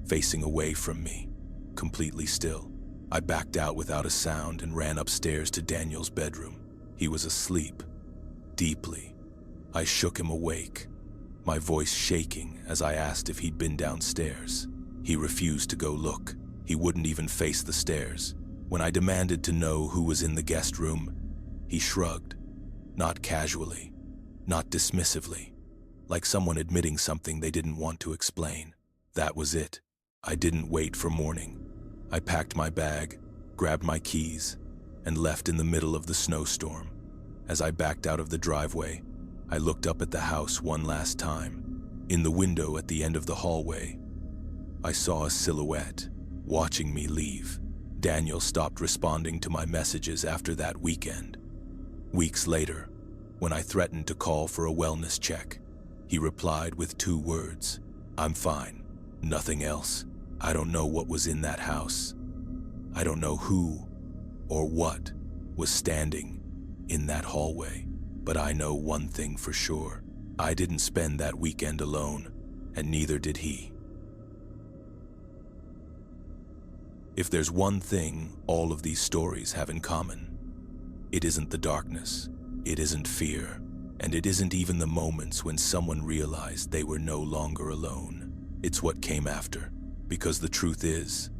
facing away from me, completely still. I backed out without a sound and ran upstairs to Daniel's bedroom. He was asleep, deeply, I shook him awake, my voice shaking as I asked if he'd been downstairs. He refused to go look. He wouldn't even face the stairs. When I demanded to know who was in the guest room, he shrugged, not casually, not dismissively, like someone admitting something they didn't want to explain. That was it. I didn't wait for morning. I packed my bag, grabbed my keys, and left in the middle of the snowstorm. As I backed out of the driveway, I looked up at the house one last time. In the window at the end of the hallway, I saw a silhouette, watching me leave. Daniel stopped responding to my messages after that weekend. Weeks later, when I threatened to call for a wellness check, he replied with 2 words, "I'm fine, nothing else. I don't know what was in that house. I don't know who or what was standing in that hallway, but I know one thing for sure. I didn't spend that weekend alone, and neither did he." If there's one thing all of these stories have in common, it isn't the darkness, it isn't fear, and it isn't even the moments when someone realized they were no longer alone. It's what came after, because the truth is,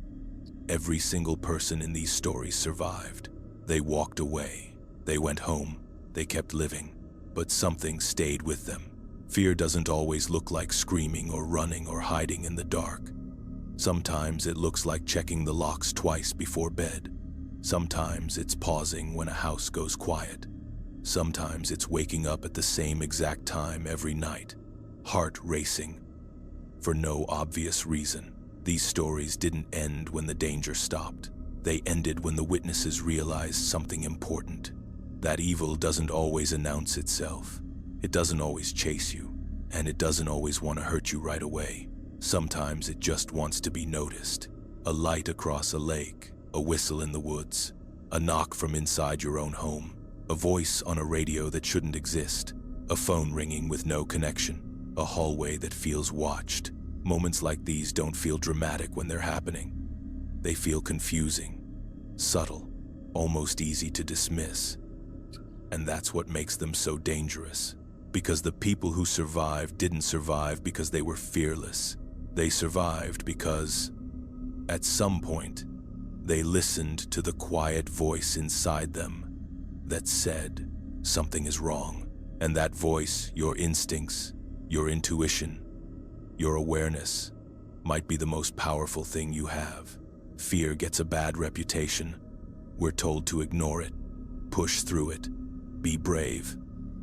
every single person in these stories survived. They walked away, they went home, they kept living, but something stayed with them. Fear doesn't always look like screaming or running or hiding in the dark. Sometimes it looks like checking the locks twice before bed. Sometimes it's pausing when a house goes quiet. Sometimes it's waking up at the same exact time every night, heart racing, for no obvious reason. These stories didn't end when the danger stopped. They ended when the witnesses realized something important. That evil doesn't always announce itself. It doesn't always chase you, and it doesn't always want to hurt you right away. Sometimes it just wants to be noticed. A light across a lake, a whistle in the woods, a knock from inside your own home, a voice on a radio that shouldn't exist, a phone ringing with no connection, a hallway that feels watched. Moments like these don't feel dramatic when they're happening. They feel confusing, subtle, almost easy to dismiss. And that's what makes them so dangerous. Because the people who survived didn't survive because they were fearless. They survived because, at some point, they listened to the quiet voice inside them that said, something is wrong. And that voice, your instincts, your intuition, your awareness, might be the most powerful thing you have. Fear gets a bad reputation. We're told to ignore it, push through it, be brave.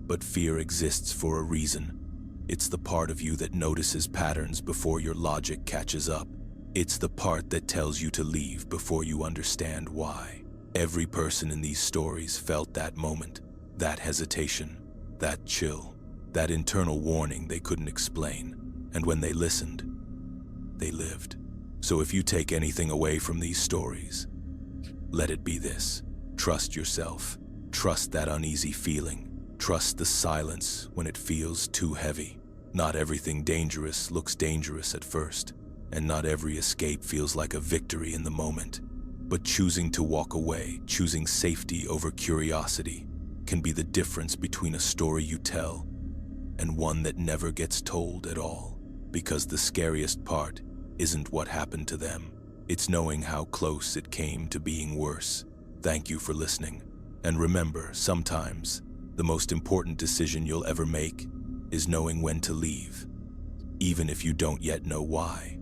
But fear exists for a reason. It's the part of you that notices patterns before your logic catches up. It's the part that tells you to leave before you understand why. Every person in these stories felt that moment, that hesitation, that chill, that internal warning they couldn't explain. And when they listened, they lived. So if you take anything away from these stories, let it be this. Trust yourself. Trust that uneasy feeling. Trust the silence when it feels too heavy. Not everything dangerous looks dangerous at first, and not every escape feels like a victory in the moment. But choosing to walk away, choosing safety over curiosity, can be the difference between a story you tell and one that never gets told at all. Because the scariest part isn't what happened to them. It's knowing how close it came to being worse. Thank you for listening. And remember, sometimes the most important decision you'll ever make is knowing when to leave, even if you don't yet know why.